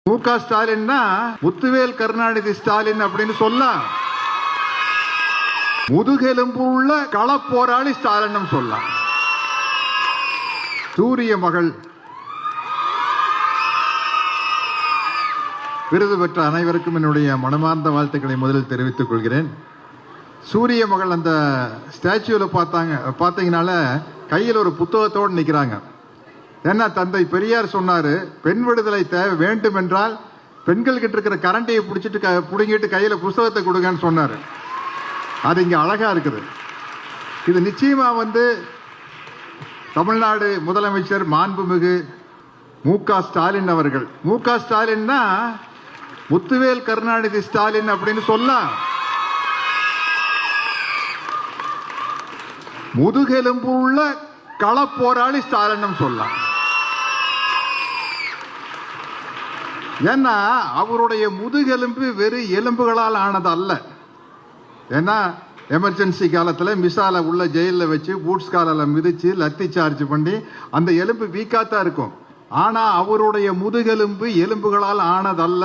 மு.க. ஸ்டாலின்னா முத்துவேல் கருணாநிதி ஸ்டாலின் அப்படின்னு சொல்லலாம். முதுகெலும்பு உள்ள களப்போராளி ஸ்டாலின் சொல்லலாம். சூரிய மகள் விருது பெற்ற அனைவருக்கும் என்னுடைய மனமார்ந்த வாழ்த்துக்களை முதலில் தெரிவித்துக் கொள்கிறேன். சூரிய மகள் அந்த ஸ்டாச்சுவில் பார்த்தீங்கனால கையில் ஒரு புத்தகத்தோடு நிற்கிறாங்க. ஏன்னா தந்தை பெரியார் சொன்னாரு, பெண் விடுதலை தேவை வேண்டும் என்றால் பெண்கள் கிட்ட இருக்கிற கரண்டையை புடுங்கிட்டு கையில புஸ்தகத்தை கொடுங்கன்னு சொன்னாரு. அது இங்க அழகா இருக்குது. இது நிச்சயமா தமிழ்நாடு முதலமைச்சர் மாண்புமிகு மு.க. ஸ்டாலின் அவர்கள். மு.க. ஸ்டாலின்னா முத்துவேல் கருணாநிதி ஸ்டாலின் அப்படின்னு சொல்லலாம். முதுகெலும்பு உள்ள களப்போராளி ஸ்டாலின் சொல்லலாம். ஏன்னா அவருடைய முதுகெலும்பு வெறும் எலும்புகளால் ஆனது அல்ல. ஏன்னா எமர்ஜென்சி காலத்தில் மிசால உள்ள ஜெயிலில் வச்சு பூட்ஸ் காலில் மிதிச்சு லத்தி சார்ஜ் பண்ணி அந்த எலும்பு வீக்காத்தான் இருக்கும். ஆனா அவருடைய முதுகெலும்பு எலும்புகளால் ஆனதல்ல.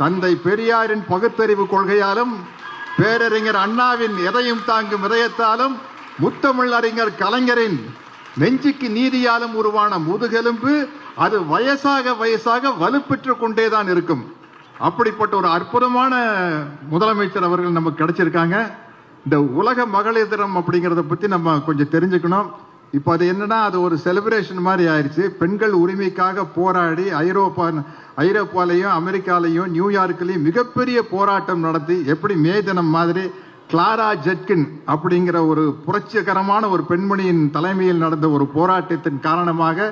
தந்தை பெரியாரின் பகுத்தறிவு கொள்கையாலும் பேரறிஞர் அண்ணாவின் எதையும் தாங்கும் இதயத்தாலும் முத்தமிழ் அறிஞர் கலைஞரின் நெஞ்சுக்கு நீதியாலும் உருவான முதுகெலும்பு அது வயசாக வலுப்பெற்று கொண்டேதான் இருக்கும். அப்படிப்பட்ட ஒரு அற்புதமான முதலமைச்சர் அவர்கள் நமக்கு கிடைச்சிருக்காங்க. இந்த உலக மகளிர் தினம் அப்படிங்கிறத பத்தி நம்ம கொஞ்சம் தெரிஞ்சுக்கணும். இப்போ அது என்னன்னா, அது ஒரு செலிப்ரேஷன் மாதிரி ஆயிடுச்சு. பெண்கள் உரிமைக்காக போராடி ஐரோப்பாலையும் அமெரிக்காலையும் நியூயார்க்லையும் மிகப்பெரிய போராட்டம் நடத்தி, எப்படி மே தினம் மாதிரி கிளாரா ஜெட்கின் அப்படிங்கிற ஒரு புரட்சிகரமான ஒரு பெண்மணியின் தலைமையில் நடந்த ஒரு போராட்டத்தின் காரணமாக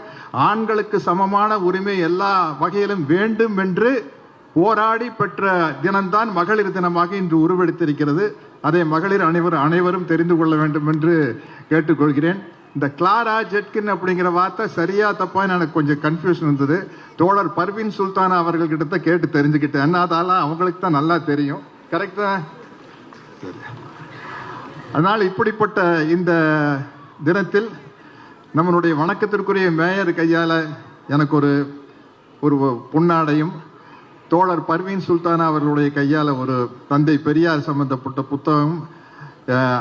ஆண்களுக்கு சமமான உரிமை எல்லா வகையிலும் வேண்டும் என்று போராடி பெற்ற தினம்தான் மகளிர் தினமாக இன்று உருவெடுத்திருக்கிறது. அதை மகளிர் அனைவரும் தெரிந்து கொள்ள வேண்டும் என்று கேட்டுக்கொள்கிறேன். இந்த கிளாரா ஜெட்கின் அப்படிங்கிற வார்த்தை சரியா தப்பான்னு எனக்கு கொஞ்சம் கன்ஃபியூஷன் இருந்தது. தோழர் பர்வீன் சுல்தானா அவர்கள்கிட்ட கேட்டு தெரிஞ்சுக்கிட்டேன். என்னதால அவங்களுக்கு தான் நல்லா தெரியும். கரெக்டா? அதனால் இப்படிப்பட்ட இந்த தினத்தில் நம்மளுடைய வணக்கத்திற்குரிய மேயர் கையால எனக்கு ஒரு பொன்னாடையும், தோழர் பர்வீன் சுல்தானா அவர்களுடைய கையால் ஒரு தந்தை பெரியார் சம்பந்தப்பட்ட புத்தகம்,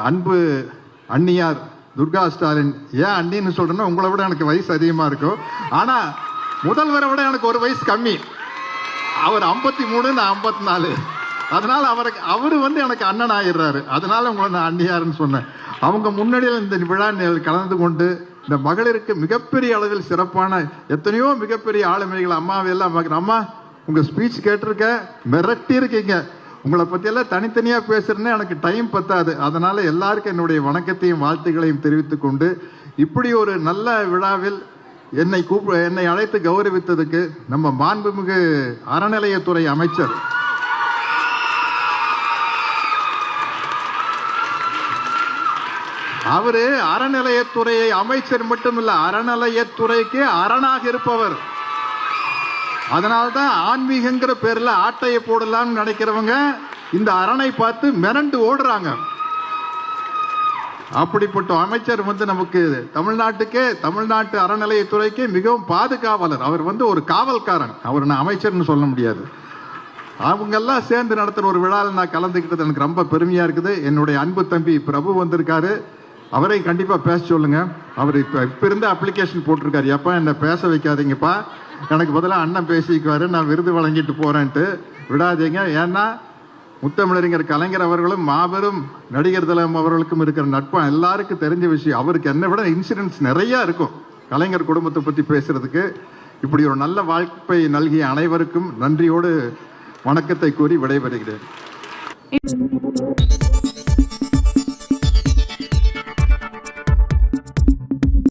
அன்பு அண்ணியார் துர்கா ஸ்டாலின். ஏன் அண்ணின்னு சொல்றேன்னா, உங்களை விட எனக்கு வயசு அதிகமாக இருக்கும். ஆனால் முதல்வரை விட எனக்கு ஒரு வயசு கம்மி. அவர் 53, நான் 54. அதனால அவரு எனக்கு அண்ணன் ஆயிடுறாரு. அதனால உங்களை நான் அண்ணியாருன்னு சொன்னேன். அவங்க முன்னாடியில் இந்த விழா கலந்து கொண்டு இந்த மகளிருக்கு மிகப்பெரிய அளவில் சிறப்பான எத்தனையோ மிகப்பெரிய ஆளுமைகள் அம்மாவையெல்லாம் அம்மா உங்க ஸ்பீச் கேட்டிருக்க, மிரட்டி இருக்கீங்க. உங்களை பற்றியெல்லாம் தனித்தனியாக பேசுறேன்னு எனக்கு டைம் பத்தாது. அதனால எல்லாருக்கும் என்னுடைய வணக்கத்தையும் வாழ்த்துக்களையும் தெரிவித்துக் கொண்டு, இப்படி ஒரு நல்ல விழாவில் என்னை அழைத்து கௌரவித்ததுக்கு நம்ம மாண்புமிகு அறநிலையத்துறை அமைச்சர் அவரு அறநிலையத்துறை அமைச்சர் மட்டுமில்ல, அறநிலையத்துறைக்கு அரணாக இருப்பவர். அதனால்தான் ஆன்மீகங்கிற பேர்ல ஆட்டையை போடலாம்னு நினைக்கிறவங்க இந்த அரணை பார்த்து மிரண்டு ஓடுறாங்க. அப்படிப்பட்ட அமைச்சர் நமக்கு தமிழ்நாட்டு அறநிலையத்துறைக்கு மிகவும் பாதுகாவலர். அவர் ஒரு காவல்காரன். அவர் நான் அமைச்சர்னு சொல்ல முடியாது. அவங்க எல்லாம் சேர்ந்து நடத்துற ஒரு விழாவில் நான் கலந்துக்கிட்டது எனக்கு ரொம்ப பெருமையா இருக்குது. என்னுடைய அன்பு தம்பி பிரபு வந்திருக்காரு. அவரை கண்டிப்பா பேச சொல்லுங்க. அவர் இப்ப இருந்த அப்ளிகேஷன் போட்டிருக்காரு, எப்பா என்ன பேச வைக்காதீங்கப்பா, எனக்கு பதிலாக அண்ணன் பேசிக்குவாரு, நான் விருது வழங்கிட்டு போறேன்ட்டு விடாதீங்க. ஏன்னா முத்தமிழறிஞர் கலைஞர் அவர்களும் மாபெரும் நடிகர் திலகம் அவர்களுக்கும் இருக்கிற நட்பு எல்லாருக்கும் தெரிஞ்ச விஷயம். அவருக்கு என்னை விட இன்சிடென்ட்ஸ் நிறைய இருக்கும் கலைஞர் குடும்பத்தை பத்தி பேசுறதுக்கு. இப்படி ஒரு நல்ல வாய்ப்பை நல்கிய அனைவருக்கும் நன்றியோடு வணக்கத்தை கூறி விடைபெறுகிறேன்.